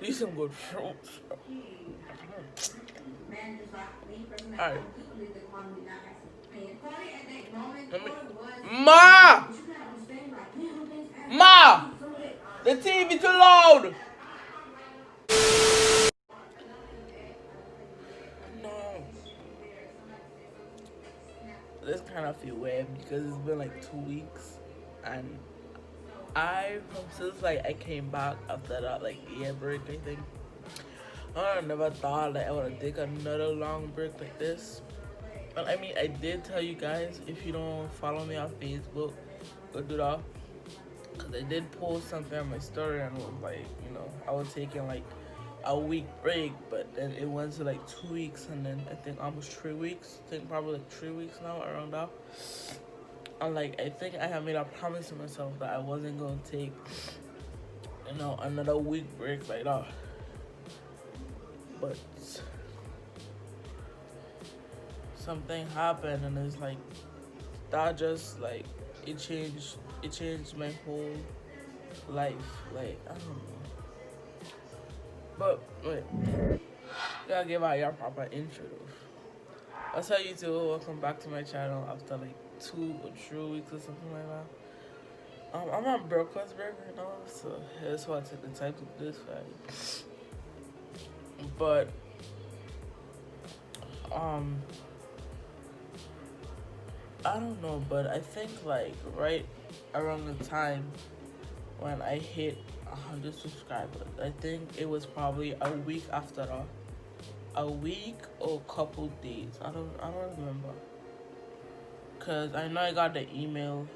These some good fruits. Alright. Let me. Ma! Ma! The TV too loud! No. This kind of feel weird because it's been like 2 weeks and from since like I came back after that like year break I think. I never thought like I would take another long break like this. But I mean I did tell you guys if you don't follow me on Facebook, go do that. Cause I did post something on my story and was like, I was taking like a week break, but then it went to like 2 weeks and then I think almost 3 weeks. I think probably like 3 weeks now around that. And like I think I had made a promise to myself that I wasn't gonna take, another week break like that. But something happened and it's like that just like it changed my whole life. Like I don't know. But wait, gotta give out your proper intro. I'll tell you too, welcome back to my channel after like 2 or 3 weeks or something like that. I'm on breakfast break right now, so that's why I took the time to do this for you. But I don't know, but I think like right around the time when I hit 100 subscribers, I think it was probably a week after that. A week or a couple days. I don't remember. Cause I know I got the email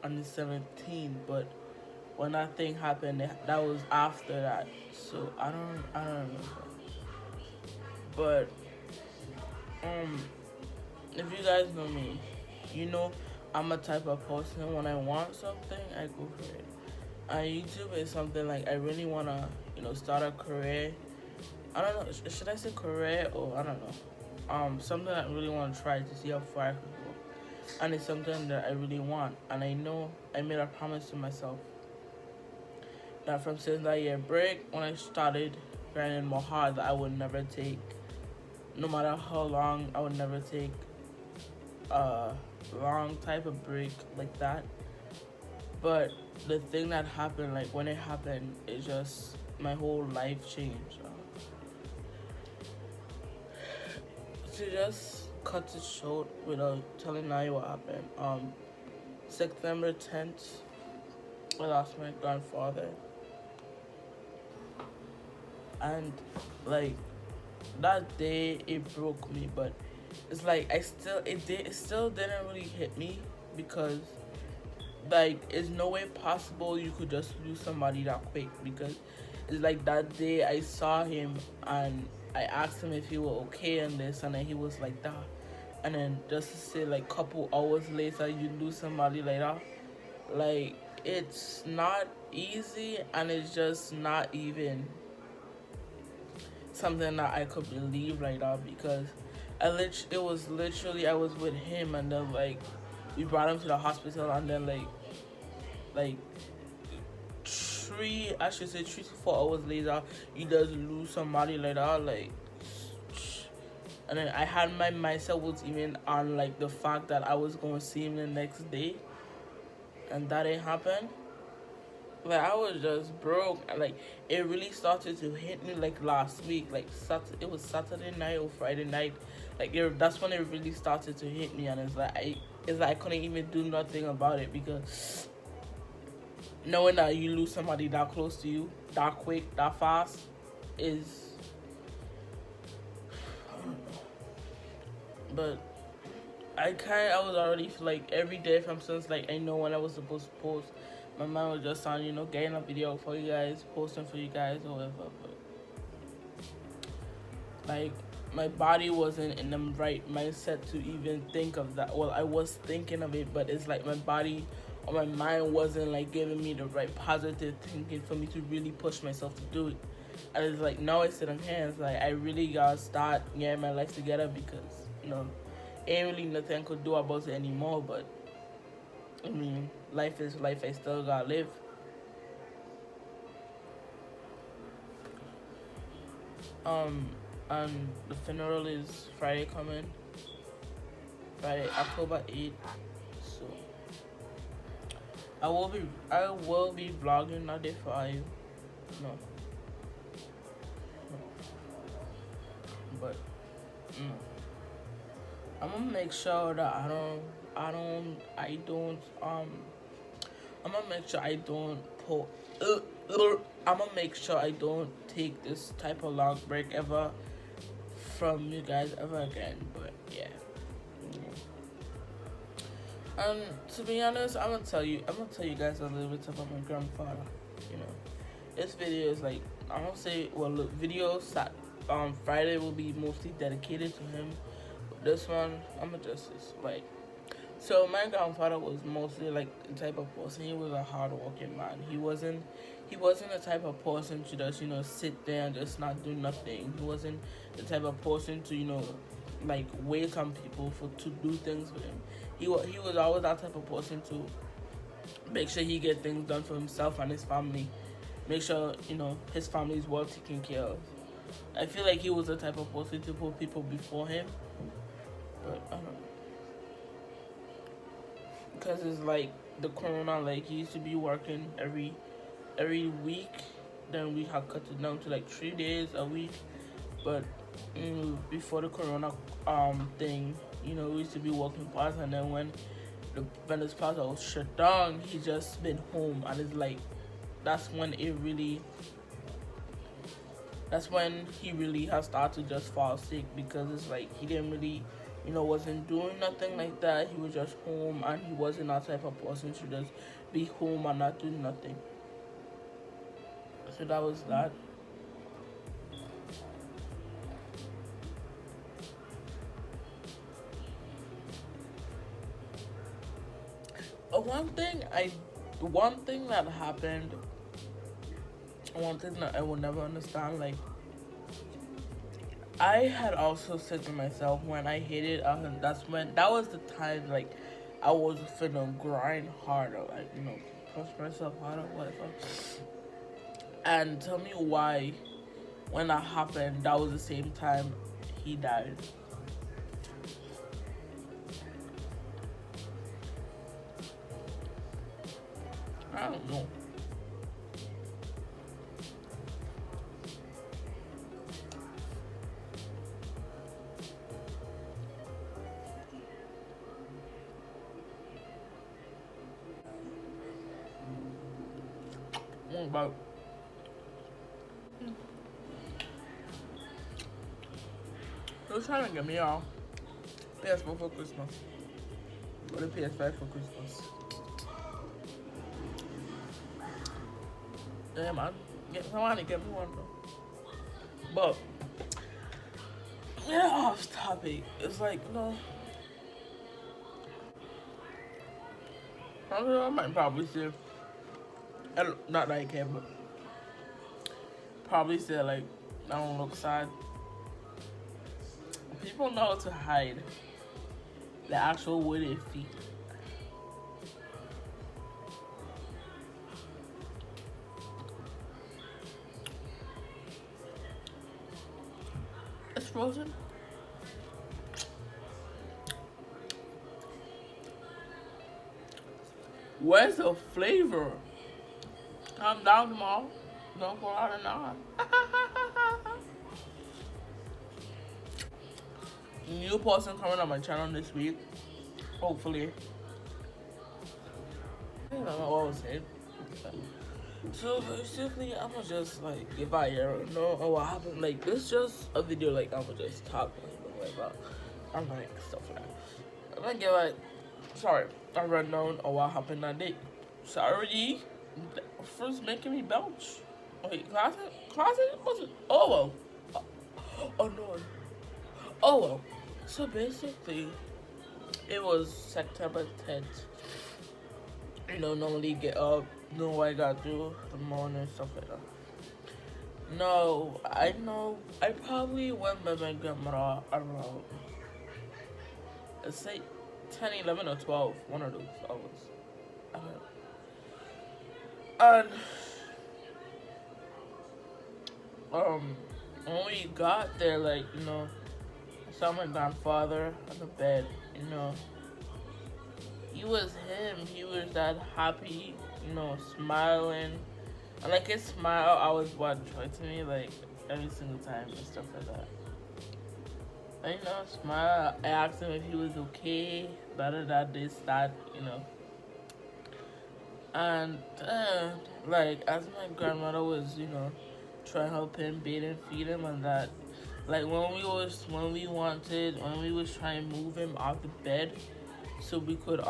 on the 17th, but when that thing happened, that was after that. So I don't remember. But if you guys know me, you know I'm a type of person when I want something, I go for it. And YouTube is something like I really wanna, start a career. I don't know, should I say career or I don't know. Something I really want to try to see how far I can go. And it's something that I really want. And I know I made a promise to myself that from since that year break, when I started grinding more hard, that I would never take, no matter how long, I would never take a long type of break like that. But the thing that happened, like when it happened, it just, my whole life changed. To just cut it short without telling you what happened. September 10th, I lost my grandfather, and like that day it broke me. But it's like it still didn't really hit me because like it's no way possible you could just lose somebody that quick because it's like that day I saw him and I asked him if he was okay and this and then he was like that and then just to say like couple hours later you lose somebody like that, like it's not easy and it's just not even something that I could believe like that because it was literally I was with him and then like we brought him to the hospital and then like I should say 3 to 4 hours later, you just lose somebody like that, like. And then I had my mindset was even on like the fact that I was gonna see him the next day, and that didn't happen. Like I was just broke, and like it really started to hit me like last week, like it was Saturday night or Friday night, like that's when it really started to hit me, and it's like I couldn't even do nothing about it because knowing that you lose somebody that close to you, that quick, that fast, is. But I was already like every day from since like I know when I was supposed to post, my mind was just on getting a video for you guys, posting for you guys or whatever. But like my body wasn't in the right mindset to even think of that. Well, I was thinking of it, but it's like my body or my mind wasn't like giving me the right positive thinking for me to really push myself to do it. And it's like now I sit on hands, like I really gotta start getting my life together because ain't really nothing I could do about it anymore. But I mean, life is life. I still gotta live. Um, and the funeral is Friday coming, Friday, October 8th. So I will be vlogging that day for you. No, but mm, I'm gonna make sure that I'm gonna make sure I don't pull. I'm gonna make sure I don't take this type of long break ever from you guys ever again. But yeah. And to be honest, I'm gonna tell you guys a little bit about my grandfather. You know, this video is like, I don't say, well, the video Friday will be mostly dedicated to him. But this one, I'm gonna just like. So my grandfather was mostly like the type of person. He was a hardworking man. He wasn't the type of person to just sit there and just not do nothing. He wasn't the type of person to like wait on people to do things for him. He was always that type of person to make sure he get things done for himself and his family. Make sure his family is well taken care of. I feel like he was the type of person to put people before him, but I don't know. Because it's like the corona, like he used to be working every week, then we had cut it down to like 3 days a week. But before the corona thing, we used to be working parts, and then when this plaza was shut down, he just been home, and it's like that's when he really has started to just fall sick, because it's like he didn't really wasn't doing nothing like that. He was just home, and he wasn't that type of person to just be home and not do nothing. So that was that. One thing that happened, one thing that I will never understand, like I had also said to myself when I hit it, that was the time like I was finna grind harder, like push myself harder, whatever. And tell me why, when that happened, that was the same time he died. I don't know. But he was trying to get me all PS4 for Christmas, or the PS5 for Christmas. Yeah, man. Somebody get me one though. But yeah, off topic. It's like I might probably say, not that I care, but probably say like I don't look sad. People know how to hide the actual way they feel. It's frozen. Where's the flavor? Calm down, tomorrow. Don't go out and on. New person coming on my channel this week. Hopefully. I don't know what I was saying. So basically, I'ma just like, if I ever know what happened, like this just a video, like I'ma just talk about I'm like stuff like that. I'm gonna give like, sorry, a rundown of what happened that day. Sorry, first making me belch. Wait, closet wasn't. Oh well. Oh no. Oh well. So basically, it was September 10th. Normally get up, know what I gotta do the morning, stuff like that. No, I know. I probably went by my grandmother around, let's say, 10, 11, or 12. One of those hours. I don't know. And when we got there, like, I saw my grandfather on the bed, you know. He was him. He was that happy, smiling. And like his smile, I was what joy to me, like every single time and stuff like that. And, smile. I asked him if he was okay, that, this, that, And like as my grandmother was, trying to help him, bathe and feed him, and that, like when we was trying to move him off the bed, so we could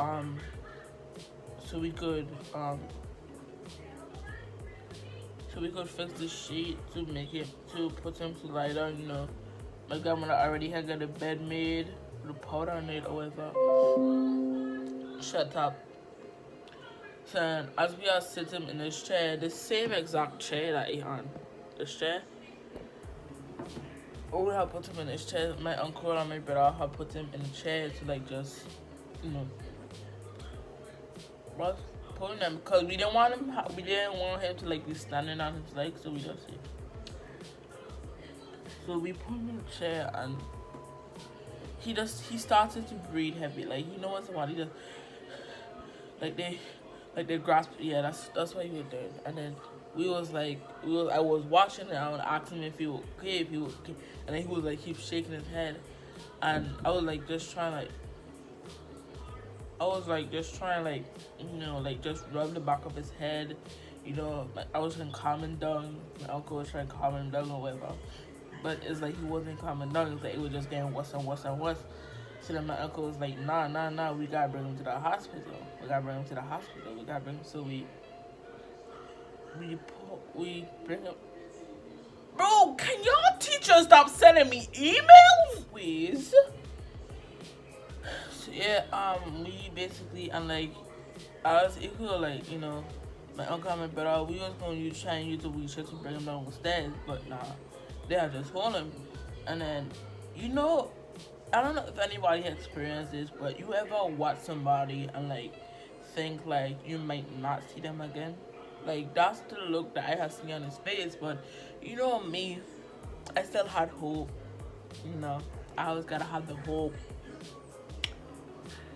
so we could um so we could fix the sheet to put him to lie down. My grandmother already had got the bed made, the powder on it or whatever. Shut up. So as we are sitting in this chair, the same exact chair that he on, this chair, we have put him in this chair. My uncle and my brother have put him in the chair to like just, you know, was pulling them because we didn't want him to like be standing on his legs, so we just see. So we put him in the chair and he started to breathe heavy, like when somebody just like they grasp. Yeah, that's what he was doing. And then I was watching it. I was asking him if he was okay, and then he was like keep shaking his head, and I was like just trying just rub the back of his head, like I was trying to calm him down. My uncle was trying to calm him down or whatever, but it's like he wasn't calming down. It's like it was just getting worse and worse and worse. So then my uncle was like, nah, we gotta bring him to the hospital. So we bring him. Bro, can y'all teachers stop sending me emails, please? So yeah, we basically, and like, I was equal, like, my uncle and my brother, we was going to try and use the wheelchair to bring him down the stairs, but nah, they had just hold him. And then, I don't know if anybody experienced this, but you ever watch somebody and like think like you might not see them again? Like that's the look that I had seen on his face. But me, I still had hope. I always gotta have the hope.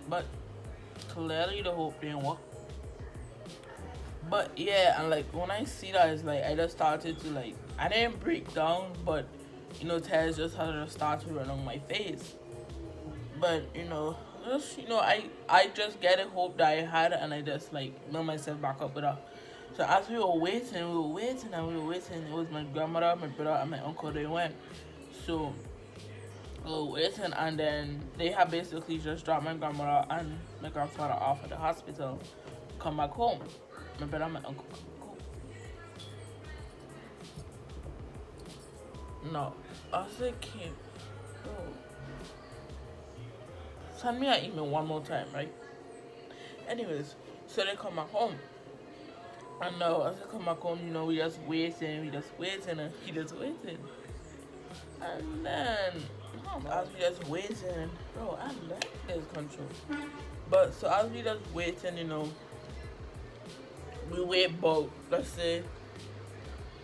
But clearly the hope didn't work. But yeah, and like when I see that, it's like I just started to like, I didn't break down, but tears just had to start to run on my face. But I just get a hope that I had, and I just like build myself back up with her. So as we were waiting. It was my grandmother, my brother, and my uncle. They went. So we were waiting, and then they had basically just dropped my grandmother and my grandfather off at the hospital. Come back home. My brother and my uncle come back home. No, I was thinking, send me an email one more time, right? Anyways, so they come back home. And as they come back home, we just waiting, and he just waiting. And then, as we just waiting, bro, I like this control. But so as we just waiting, we wait about, let's say,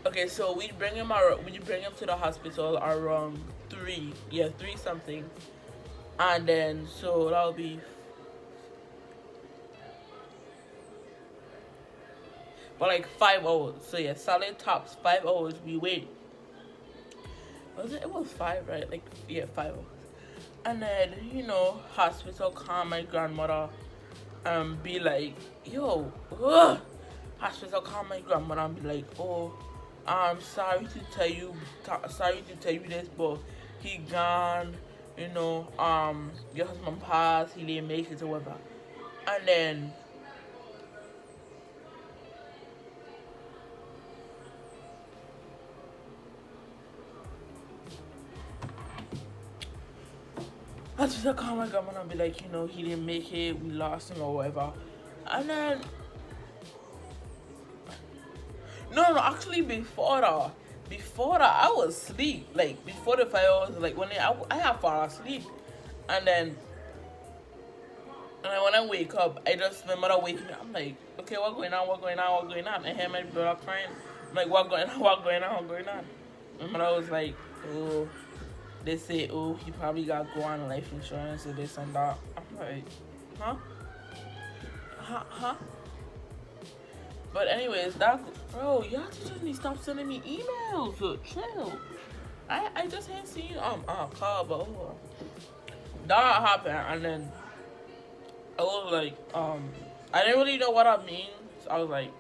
okay, so we bring him to the hospital around 3 something. And then, so that'll be, but like 5 hours. So yeah, solid tops 5 hours. We wait. It was 5, right? Like, yeah, 5 hours. And then, hospital call my grandmother and be like, yo, hospital call my grandmother and be like, oh, I'm sorry to tell you this, but he gone. Your husband passed, he didn't make it or whatever. And then I just call my grandma and be like, he didn't make it, we lost him or whatever. And then no, actually before that, I was asleep. Like before the 5 hours, like when I had fall asleep, and then when I wake up, my mother waking me. I'm like, okay, what's going on? I hear my brother crying. I'm like, what's going on? My mother was like, oh, they say, oh, he probably got go on life insurance or this and that. I'm like, huh? Huh? But anyways, that bro, y'all just need to stop sending me emails. So chill. I just ain't seen call, but that happened, and then I was like, I didn't really know what I mean. So I was like,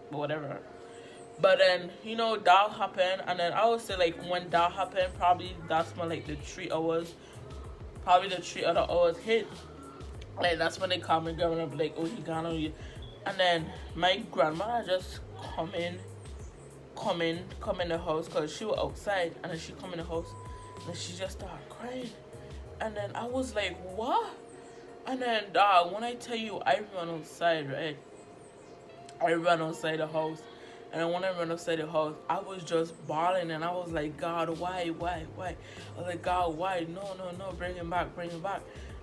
whatever. But then, that happened, and then I would say, like, when that happened, probably that's when, like, the 3 hours, probably the 3 other hours hit. Like, that's when they call me grandma and be like, oh, he gone on you. And then my grandmother just come in the house, because she was outside, and then she come in the house, and she just started crying. And then I was like, what? And then, when I tell you, I run outside, right? I ran outside the house. And then when I ran outside the house, I was just bawling. And I was like, God, why? I was like, God, why? No, bring him back. And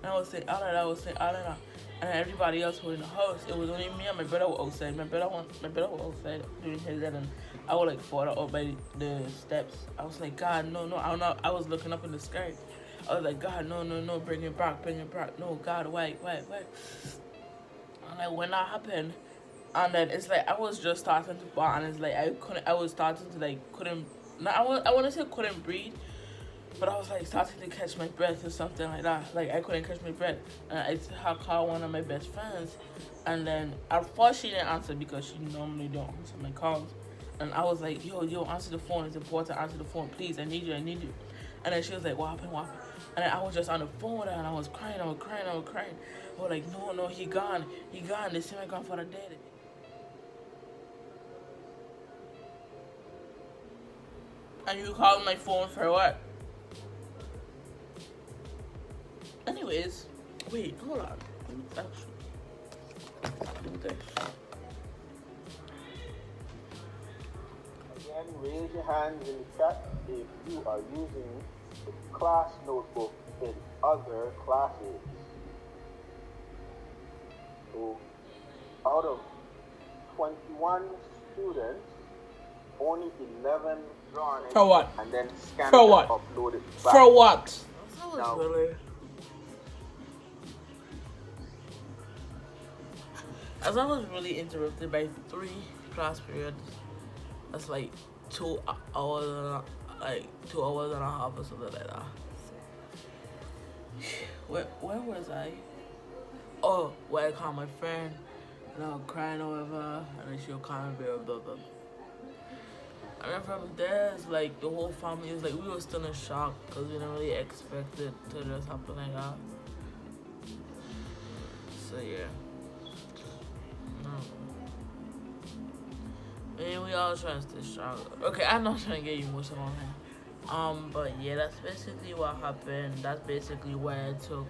I was saying, Alana. And everybody else was in the house. It was only me and my brother were outside. My brother was outside doing his head. And I was like fall out by the steps. I was like, God, no. I was looking up in the sky. I was like, God, no, bring him back. No, God, why? And like, when that happened, and then it's like I was just starting to bawl, and it's like I was starting to like I want to say couldn't breathe, but I was like starting to catch my breath or something like that. Like I couldn't catch my breath, and I had called one of my best friends, and then at first she didn't answer because she normally don't answer my calls, and I was like, yo, answer the phone. It's important. Answer the phone, please. I need you. And then she was like, what happened? And then I was just on the phone with her, and I was crying. I was like, no, he gone. They say my grandfather dead. And you called my phone for what? Anyways, wait, hold on. Actually, do this. Again, raise your hands in the chat if you are using the class notebook in other classes. So, out of 21 students, only 11 drawn For what? and then scanned For and what? uploaded back. For what? Now, As I was really interrupted by 3 class periods, that's like 2 hours, like 2 hours and a half or something like that. Where was I? Oh, where I called my friend, and I was crying over, and then she'll call me, blah, blah, blah. And then from there, it's like the whole family is like, we were still in shock because we didn't really expect it to just happen like that. So yeah. And we all trying to stay strong. Okay, I'm not trying to get emotional here. But yeah, that's basically what happened. That's basically why I took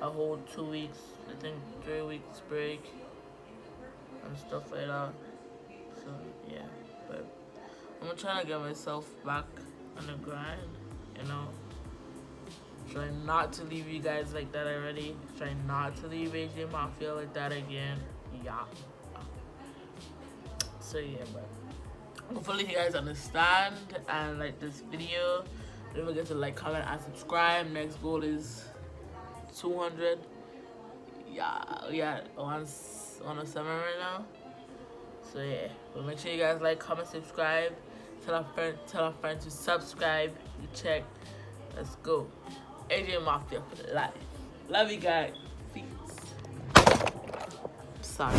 a whole 2 weeks, I think 3 weeks break and stuff like that. So yeah, but I'm trying to get myself back on the grind, Trying not to leave you guys like that already. Trying not to leave AJ Mafia like that again. Yeah. So yeah, but hopefully you guys understand and like this video. Don't forget to like, comment, and subscribe. Next goal is 200. Yeah, we at 107 right now. So yeah, but make sure you guys like, comment, subscribe. Tell a friend to subscribe. You check. Let's go. AJ Mafia for life. Love you guys. Peace. Sorry.